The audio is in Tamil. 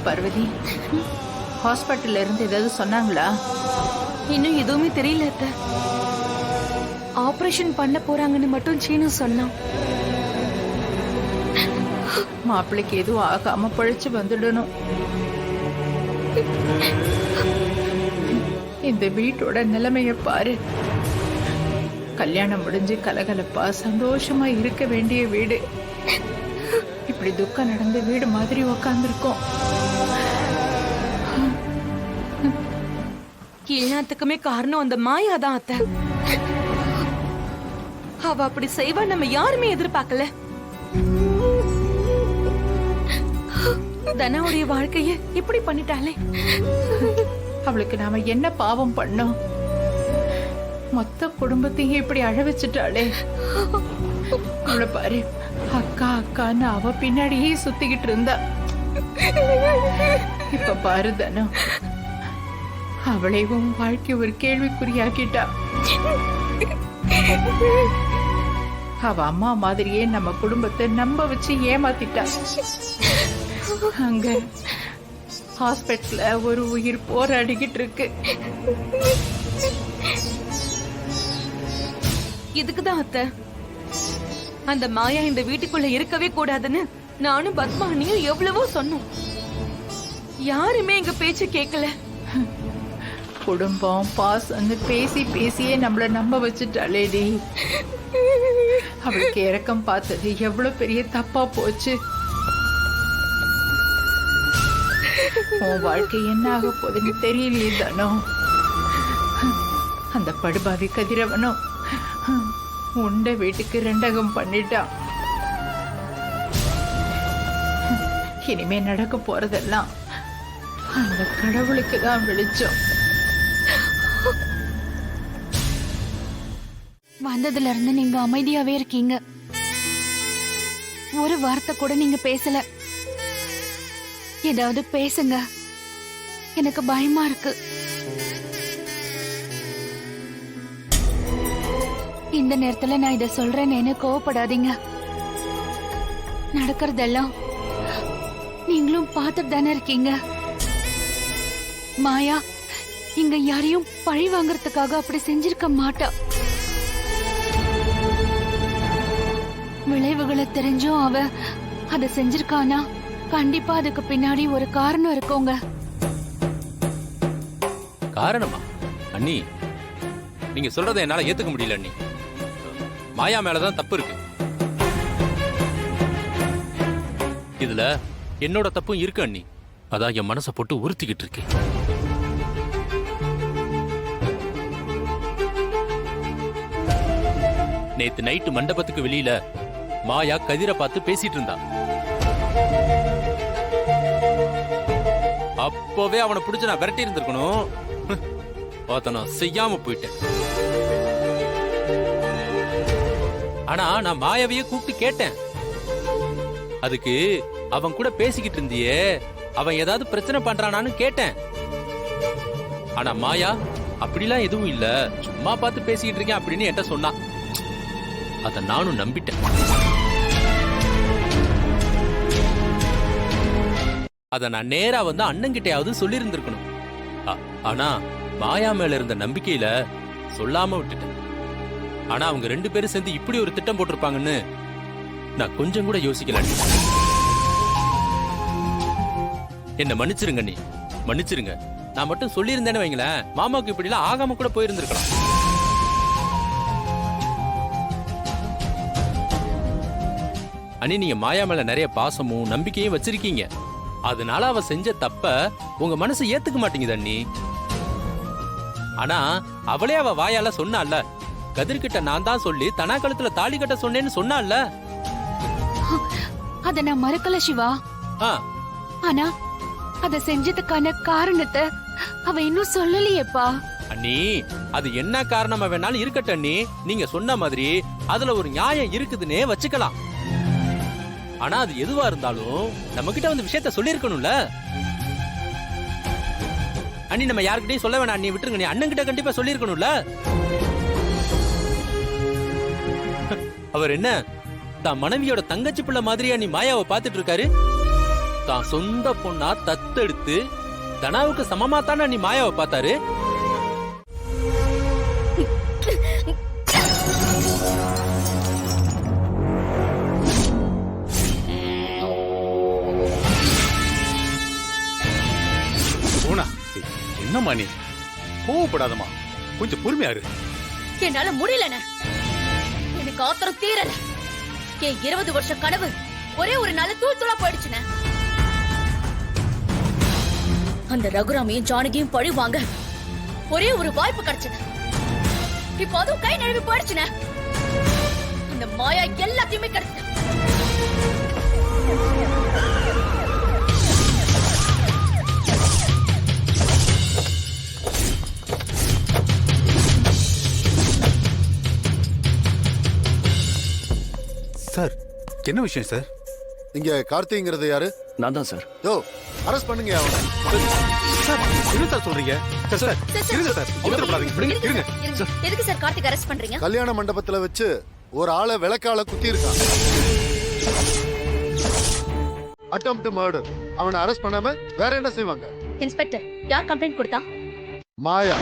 பார்வதி, ஹாஸ்பிட்டல்ல இருந்து ஏதாவது சொன்னாங்களா? இன்னும் எதுவுமே தெரியல அத்தை. ஆபரேஷன் பண்ண போறாங்கன்னு மட்டும் சீனு சொன்னான். மாப்பிள்ளைக்கு எதுவும் ஆகாம பழிச்சு வந்துடணும். இந்த வீட்டோட நிலைமைய பாரு. கல்யாணம் முடிஞ்சு கலகலப்பா சந்தோஷமா இருக்க வேண்டிய வீடு இப்படி துக்கம் நடந்த வீடு மாதிரி உக்காந்துருக்கோம். எல்லாத்துக்குமே காரணம் அந்த மாயா தான் அத்தை. அவ அப்படி செய்வா நம்ம யாருமே எதிர்பார்க்கல. தனாவுடைய வாழ்க்கைய இப்படி பண்ணிட்டாலே. அவளுக்கு நாம என்ன பாவம் பண்ணோம்? மொத்த குடும்பத்தையும் இப்படி அழ வச்சுட்டாளே. அவளை பாரு, அக்கா அக்கான்னு அவ பின்னாடியே சுத்திக்கிட்டு இருந்தா. இப்ப பாரு தனம், அவளையும் வாழ்க்கை ஒரு கேள்விக்குறியாக்கிட்டா. அவ அம்மா மாதிரியே நம்ம குடும்பத்தை நம்ப வச்சு ஏமாத்திட்டா. அங்க ஹாஸ்பிட்டல்ல ஒரு உயிர் போராடிக்கிட்டு இருக்கு. இதுக்குதான் அத்தை அந்த மாயா இந்த வீட்டுக்குள்ள இருக்கவே கூடாதுன்னு நானும் பத்மானியும் எவ்வளவோ சொன்னோம். யாருமே எங்க பேச்சு கேட்கல. குடும்பம் பாசம்னு பேசி பேசியே நம்மள நம்ப வச்சுட்டாளேடி. அவளுக்கு இரக்கம் பார்த்தது எவ்வளவு பெரிய தப்பா போச்சு. உன் வாழ்க்கை என்ன ஆக போகுதுன்னு தெரியலையே தானோ. அந்த படுபாவி கதிரவனும் உண்ட வீட்டுக்கு ரெண்டகம் பண்ணிட்டான். இனிமே நடக்க போறதெல்லாம் அந்த கடவுளுக்கு தான் வெளிச்சம். வந்ததுல இருந்து நீங்க அமைதியாவே இருக்கீங்க. ஒரு வார்த்தை கூட நீங்க பேசல. ஏதாவது பேசுங்க, எனக்கு பயமா இருக்கு. இந்த நேரத்துல நான் இத சொல்றேன்னு கோவப்படாதீங்க. நடக்கிறதெல்லாம் நீங்களும் பார்த்துட்டு தானே இருக்கீங்க. மாயா இங்க யாரையும் பழி வாங்கறதுக்காக அப்படி செஞ்சிருக்க மாட்டா. விளைவுகளை தெரிஞ்சும் அவ அத செஞ்சிருக்கானா கண்டிப்பா அதுக்கு பின்னாடி ஒரு காரணம் இருக்குங்க. காரணமா? அண்ணி, நீங்க சொல்றதை என்னால ஏத்துக்க முடியல அண்ணி. மாயா மேலதான் தப்பு இருக்கு. இதுல என்னோட தப்பும் இருக்கு அண்ணி. அதான் என் மனசை போட்டு உறுத்திக்கிட்டு இருக்கேன். நேத்து நைட்டு மண்டபத்துக்கு வெளியில மாயா கதிரை பார்த்து பேசிட்டு இருந்தா. அப்பவே அவனை பிடிச்சு நான் விரட்டி இருந்திருக்கணும். நான் செய்யாம போயிட்டேன். ஆனா நான் மாயாவையே கூப்பிட்டு கேட்டேன். அதுக்கு அவன் கூட பேசிக்கிட்டு இருந்தியே, அவன் ஏதாவது பிரச்சனை பண்றானான்னு கேட்டேன். ஆனா மாயா அப்படிலாம் எதுவும் இல்ல, சும்மா பார்த்து பேசிக்கிட்டு இருக்கேன் அப்படின்னு என்கிட்ட சொன்னான். அத நானும் நம்பிட்டேன். அத நான் நேரா வந்து அண்ணன்கிட்டயாவது சொல்லி இருந்திருக்கணும். ஆனா மாயா மேல இருந்த நம்பிக்கையில சொல்லாம விட்டுட்டேன். ஆனா அவங்க ரெண்டு பேரும் சேர்ந்து இப்படி ஒரு திட்டம் போட்டிருப்பாங்கன்னு நான் கொஞ்சம் கூட யோசிக்கல. என்ன மன்னிச்சிருங்க நீ, மன்னிச்சிருங்க. நான் மட்டும் சொல்லியிருந்தேன்னு வைங்களேன், மாமாவுக்கு இப்படி எல்லாம் ஆகாம கூட போயிருந்திருக்கலாம். அண்ணி, நீங்க மாயா மேல நிறைய பாசமும் நம்பிக்கையும் வச்சிருக்கீங்க. அதனால அவ செஞ்ச தப்ப உங்க மனசு ஏத்துக்க மாட்டேங்குது அண்ணி. ஆனா அவளே அவ வாயால சொன்னால, கதிர்கிட்ட நான் தான் சொல்லி தனா கழுத்துல தாலி கட்ட சொன்னேன்னு சொன்னால. அத நான் மறக்கல சிவா. ஆனா அத செஞ்சதுக்கான காரணத்தை அவ இன்னும் சொல்லலையேப்பா. அண்ணி, அது என்ன காரணமா வேணாலும் இருக்கட்டும் அண்ணி. நீங்க சொன்ன மாதிரி அதுல ஒரு நியாயம் இருக்குதுன்னே வச்சுக்கலாம். ஆனா அது எதுவா இருந்தாலும் நம்ம கிட்ட வந்து விஷயத்த சொல்லி இருக்கணும்ல அண்ணி. நம்ம யாருக்கிட்டையும் சொல்ல வேணாம் அண்ணி, விட்டுருங்க. நீ அண்ணன் கிட்ட கண்டிப்பா சொல்லி இருக்கணும்ல. அவர் என்ன தான் மனைவியோட தங்கச்சி பிள்ளை மாதிரியா நீ மாயாவை பாத்துட்டு இருக்காரு? தான் சொந்த பொண்ணா தத்தெடுத்து தனாவுக்கு சமமா தானே நீ மாயாவை பார்த்தாரு. என்னம்மா நீ கோவப்படாதம்மா, கொஞ்சம் பொறுமையா இரு. என்னால முடியலண்ணே. எனக்கு ஆத்திரம் தீரல. என் 20 வருஷ கனவு ஒரே ஒரு நாள் தூள் தூளா போயிடுச்சுண்ணே. அந்த ரகுராமையும் ஜானகியும் பழி வாங்க ஒரே ஒரு வாய்ப்பு கிடைச்சது. இப்போ அதுவும் கை நழுவி போயிடுச்சுண்ணே. அந்த மாயா எல்லாத்தையுமே கிடைச்சது. சார் என்ன விஷயம் சார்? இங்க கார்த்திங்கிறது யாரு? நான் தான் சார். யோ அரெஸ்ட் பண்ணுங்க அவனை. சார் என்ன சார் சொல்றீங்க? சார் இருங்க சார், அவசரப்படாதீங்க, விடுங்க, இருங்க. எதுக்கு சார் கார்த்திக் அரெஸ்ட் பண்றீங்க? கல்யாண மண்டபத்துல வச்சு ஒரு ஆளை விளக்கால குத்தி இருக்கான். Attempt murder. அவனை அரெஸ்ட் பண்ணாம வேற என்ன செய்வாங்க? இன்ஸ்பெக்டர், யார் கம்ப்ளைண்ட் கொடுத்தா? மாயா.